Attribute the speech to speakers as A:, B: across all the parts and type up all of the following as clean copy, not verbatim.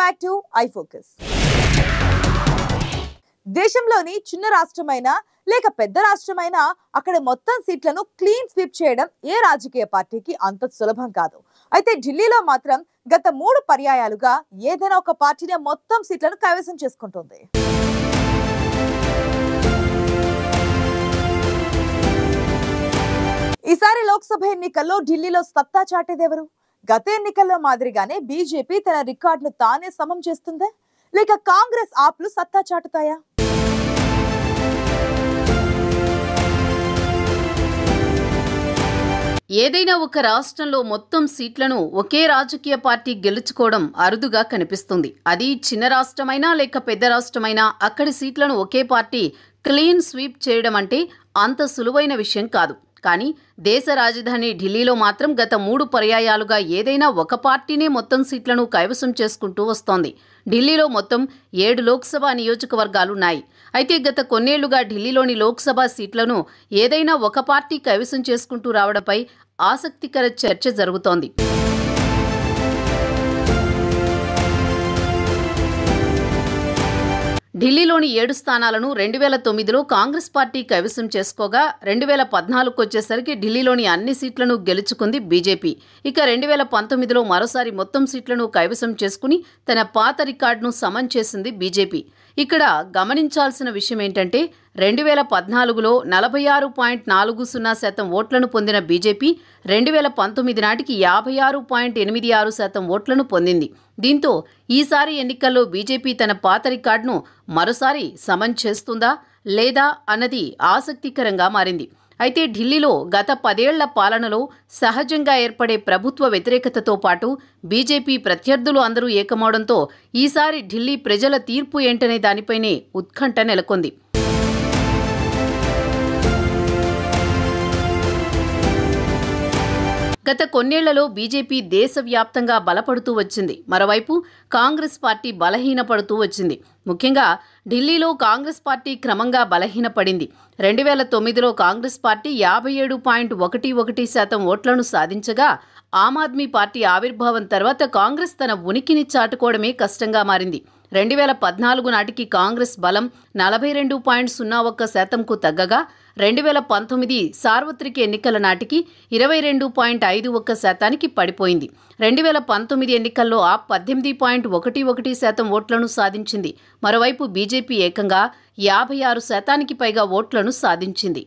A: Back to I focus. దేశంలోని చిన్న రాష్ట్రమైనా లేక పెద్ద రాష్ట్రమైనా అక్కడ మొత్తం సీట్లను క్లీన్ స్వీప్ చేయడం ఏ రాజకీయ పార్టీకి అంత సులభం కాదు. అయితే ఢిల్లీలో మాత్రం గత 3 పర్యాయాలుగా ఏదైనా ఒక పార్టీనే మొత్తం సీట్లను కైవసం చేసుకుంటుంది. ఈసారి లోక్సభ ఎన్నికల్లో ఢిల్లీలో సత్తా చాటేదెవరు? గత ఎన్నికల్లో మాదిరిగానే బీజేపీ తన రికార్డును తానే సమం చేస్తుందా, లేక కాంగ్రెస్ ఆప్లు సత్తా చాటుతాయా?
B: ఏదైనా ఒక రాష్ట్రంలో మొత్తం సీట్లను ఒకే రాజకీయ పార్టీ గెలుచుకోవడం అరుదుగా కనిపిస్తుంది. అది చిన్న రాష్ట్రమైనా లేక పెద్ద రాష్ట్రమైనా అక్కడి సీట్లను ఒకే పార్టీ క్లీన్ స్వీప్ చేయడం అంటే అంత సులువైన విషయం కాదు. కానీ దేశ రాజధాని ఢిల్లీలో మాత్రం గత 3 పర్యాయాలుగా ఏదైనా ఒక పార్టీనే మొత్తం సీట్లను కైవసం చేసుకుంటూ వస్తోంది. ఢిల్లీలో మొత్తం 7 లోక్సభ నియోజకవర్గాలున్నాయి. అయితే గత కొన్నేళ్లుగా ఢిల్లీలోని లోక్సభ సీట్లను ఏదైనా ఒక పార్టీ కైవసం చేసుకుంటూ రావడంపై ఆసక్తికర చర్చ జరుగుతోంది. ఢిల్లీలోని 7 స్థానాలను 2009లో కాంగ్రెస్ పార్టీ కైవసం చేసుకోగా 2014కు వచ్చేసరికి ఢిల్లీలోని అన్ని సీట్లను గెలుచుకుంది బీజేపీ. ఇక 2019లో మరోసారి మొత్తం సీట్లను కైవసం చేసుకుని తన పాత రికార్డును సమం చేసింది బీజేపీ. ఇక్కడ గమనించాల్సిన విషయం ఏంటంటే 2014లో 46.40% ఓట్లను పొందిన బీజేపీ 2019 నాటికి 56.86% ఓట్లను పొందింది. దీంతో ఈసారి ఎన్నికల్లో బీజేపీ తన పాత రికార్డును మరోసారి సమం చేస్తుందా లేదా అన్నది ఆసక్తికరంగా మారింది. అయితే ఢిల్లీలో గత 10 ఏళ్ల పాలనలో సహజంగా ఏర్పడే ప్రభుత్వ వ్యతిరేకతతో పాటు బీజేపీ ప్రత్యర్థులు అందరూ ఏకమవడంతో ఈసారి ఢిల్లీ ప్రజల తీర్పు ఏంటనే దానిపైనే ఉత్కంఠ నెలకొంది. గత కొన్నేళ్లలో బీజేపీ దేశవ్యాప్తంగా బలపడుతూ వచ్చింది. మరోవైపు కాంగ్రెస్ పార్టీ బలహీనపడుతూ వచ్చింది. ముఖ్యంగా ఢిల్లీలో కాంగ్రెస్ పార్టీ క్రమంగా బలహీనపడింది. 2009లో కాంగ్రెస్ పార్టీ 57.11% ఓట్లను సాధించగా ఆమ్ ఆద్మీ పార్టీ ఆవిర్భావం తర్వాత కాంగ్రెస్ తన ఉనికిని చాటుకోవడమే కష్టంగా మారింది. 2014 నాటికి కాంగ్రెస్ బలం 42.01%కు తగ్గగా 2019 సార్వత్రిక ఎన్నికల నాటికి 22.51%కి పడిపోయింది. 2019 ఎన్నికల్లో ఆప్ 18.11% ఓట్లను సాధించింది. మరోవైపు బీజేపీ ఏకంగా 56%కి పైగా ఓట్లను సాధించింది.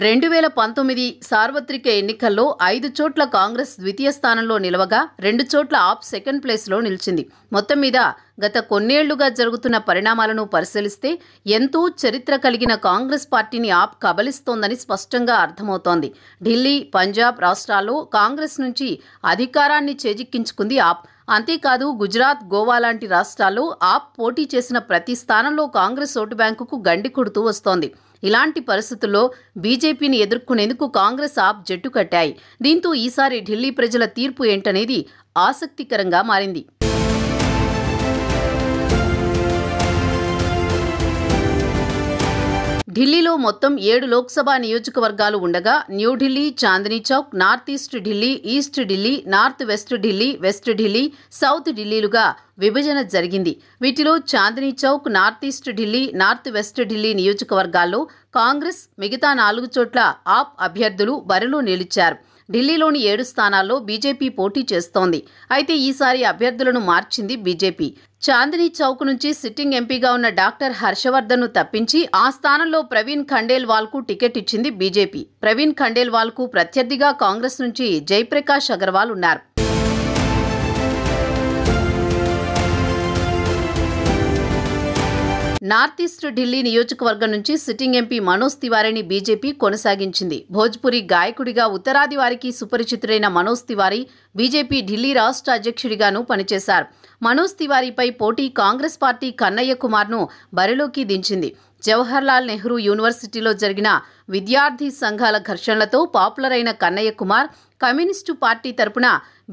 B: రెండు 2019 సార్వత్రిక ఎన్నికల్లో 5 చోట్ల కాంగ్రెస్ ద్వితీయ స్థానంలో నిలవగా 2 చోట్ల ఆప్ సెకండ్ ప్లేస్లో నిలిచింది. మొత్తం మీద గత కొన్నేళ్లుగా జరుగుతున్న పరిణామాలను పరిశీలిస్తే ఎంతో చరిత్ర కలిగిన కాంగ్రెస్ పార్టీని ఆప్ కబలిస్తోందని స్పష్టంగా అర్థమవుతోంది. ఢిల్లీ, పంజాబ్ రాష్ట్రాల్లో కాంగ్రెస్ నుంచి అధికారాన్ని చేజిక్కించుకుంది ఆప్. అంతేకాదు గుజరాత్, గోవా లాంటి రాష్ట్రాల్లో ఆప్ పోటీ చేసిన ప్రతి స్థానంలో కాంగ్రెస్ ఓటు బ్యాంకుకు గండి కొడుతూ వస్తోంది. ఇలాంటి పరిస్థితుల్లో బీజేపీని ఎదుర్కొనేందుకు కాంగ్రెస్ ఆప్ జట్టు కట్టాయి. దీంతో ఈసారి ఢిల్లీ ప్రజల తీర్పు ఏంటనేది ఆసక్తికరంగా మారింది. ఢిల్లీలో మొత్తం 7 లోక్సభ నియోజకవర్గాలు ఉండగా New Delhi, Chandni Chowk, north east Delhi, east Delhi, north west Delhi, west Delhi, south ఢిల్లీలుగా విభజన జరిగింది. వీటిలో Chandni Chowk, north east Delhi, north west Delhi నియోజకవర్గాల్లో కాంగ్రెస్, మిగతా 4 చోట్ల ఆప్ అభ్యర్థులు బరిలో నిలిచారు. ఢిల్లీలోని 7 స్థానాల్లో బీజేపీ పోటీ చేస్తోంది. అయితే ఈసారి అభ్యర్థులను మార్చింది బీజేపీ. చాందనీ చౌక్ నుంచి సిట్టింగ్ ఎంపీగా ఉన్న డాక్టర్ హర్షవర్ధన్ను తప్పించి ఆ స్థానంలో ప్రవీణ్ ఖండేల్వాల్కు టికెట్ ఇచ్చింది బీజేపీ. ప్రవీణ్ ఖండేల్వాల్కు ప్రత్యర్థిగా కాంగ్రెస్ నుంచి జయప్రకాష్ అగర్వాల్ ఉన్నారు. నార్త్ ఈస్ట్ ఢిల్లీ నియోజకవర్గం నుంచి సిట్టింగ్ ఎంపీ మనోజ్ తివారీని బీజేపీ కొనసాగించింది. భోజ్పురి గాయకుడిగా ఉత్తరాది వారికి సుపరిచితుడైన మనోజ్ తివారీ బీజేపీ ఢిల్లీ రాష్ట్ర అధ్యక్షుడిగాను పనిచేశారు. మనోజ్ తివారీపై పోటీ కాంగ్రెస్ పార్టీ కన్నయ్య కుమార్ను బరిలోకి దించింది. జవహర్లాల్ నెహ్రూ యూనివర్సిటీలో జరిగిన విద్యార్థి సంఘాల ఘర్షణలతో పాపులర్ అయిన కన్నయ్య కుమార్ కమ్యూనిస్టు పార్టీ తరపున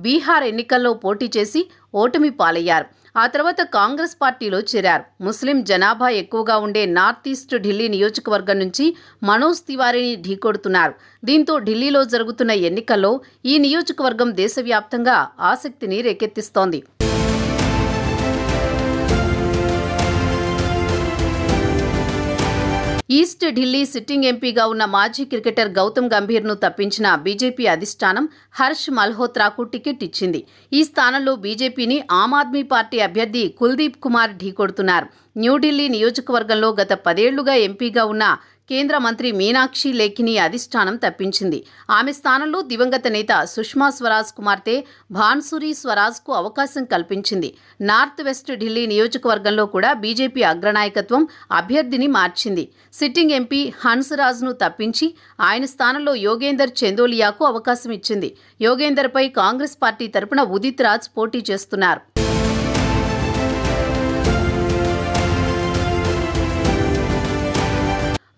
B: బీహార్ ఎన్నికల్లో పోటీ చేసి ఓటమి పాలయ్యారు. ఆ తర్వాత కాంగ్రెస్ పార్టీలో చేరారు. ముస్లిం జనాభా ఎక్కువగా ఉండే నార్త్ ఈస్ట్ ఢిల్లీ నియోజకవర్గం నుంచి మనోజ్ తివారీని ఢీకొడుతున్నారు. దీంతో ఢిల్లీలో జరుగుతున్న ఎన్నికల్లో ఈ నియోజకవర్గం దేశవ్యాప్తంగా ఆసక్తిని రేకెత్తిస్తోంది. ఈస్ట్ ఢిల్లీ సిట్టింగ్ ఎంపీగా ఉన్న మాజీ క్రికెటర్ గౌతమ్ గంభీర్ను తప్పించిన బీజేపీ అధిష్టానం హర్ష్ మల్హోత్రాకు టికెట్ ఇచ్చింది. ఈ స్థానంలో బీజేపీని ఆమ్ ఆద్మీ పార్టీ అభ్యర్థి కుల్దీప్ కుమార్ ఢీకొడుతున్నారు. న్యూఢిల్లీ నియోజకవర్గంలో గత 10 ఏళ్లుగా ఎంపీగా ఉన్న కేంద్ర మంత్రి మీనాక్షి లేఖిని అధిష్టానం తప్పించింది. ఆమె స్థానంలో దివంగత నేత సుష్మా స్వరాజ్ కుమార్తె భాన్సురీ స్వరాజ్కు అవకాశం కల్పించింది. నార్త్ వెస్ట్ ఢిల్లీ నియోజకవర్గంలో కూడా బీజేపీ అగ్రనాయకత్వం అభ్యర్థిని మార్చింది. సిట్టింగ్ ఎంపీ హన్స్రాజ్ను తప్పించి ఆయన స్థానంలో యోగేందర్ చందోలియాకు అవకాశం ఇచ్చింది. యోగేందర్పై కాంగ్రెస్ పార్టీ తరపున ఉదిత్ రాజ్ పోటీ చేస్తున్నారు.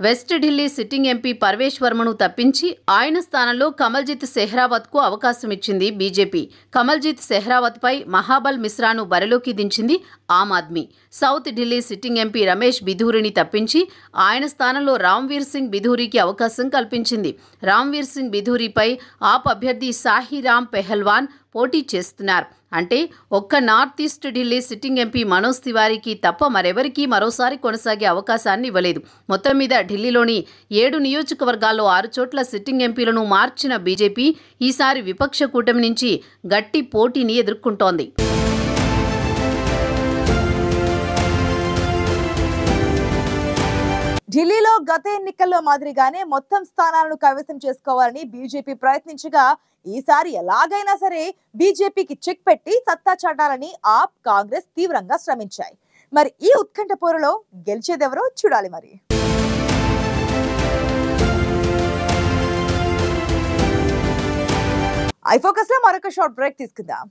B: West Delhi sitting MP Parvesh వర్మను తప్పించి ఆయన స్థానంలో కమల్జిత్ సెహ్రావత్కు అవకాశం ఇచ్చింది బీజేపీ. కమల్జిత్ సెహ్రావత్పై మహాబల్ మిశ్రాను బరిలోకి దించింది Aam Aadmi. South Delhi sitting MP Ramesh బిధూరిని తప్పించి ఆయన స్థానంలో రామ్వీర్ సింగ్ బిధూరికి అవకాశం కల్పించింది. రామ్వీర్ సింగ్ బిధూరిపై ఆప్ అభ్యర్థి సాహిరామ్ పెహల్వాన్ పోటీ చేస్తున్నారు. అంటే ఒక్క north east Delhi sitting MP Manoj తివారీకి తప్ప మరెవరికీ మరోసారి కొనసాగే అవకాశాన్ని ఇవ్వలేదు. మొత్తం మీద ఢిల్లీలోని 7 నియోజకవర్గాల్లో 6 చోట్ల సిట్టింగ్ ఎంపీలను మార్చిన బీజేపీ ఈసారి విపక్ష కూటమి నుంచి గట్టి పోటీని ఎదుర్కొంటోంది.
A: ఢిల్లీలో గత ఎన్నికల్లో మాదిరిగానే మొత్తం స్థానాలను కైవసం చేసుకోవాలని బీజేపీ ప్రయత్నించగా ఈసారి ఎలాగైనా సరే బీజేపీకి చెక్ పెట్టి సత్తా చాటాలని ఆప్, కాంగ్రెస్ తీవ్రంగా శ్రమించాయి. మరి ఈ ఉత్కంఠ పోరులో గెలిచేదెవరో చూడాలి. మరి ఐఫోకస్ లో మరొక షార్ట్ బ్రేక్ తీసుకుందాం.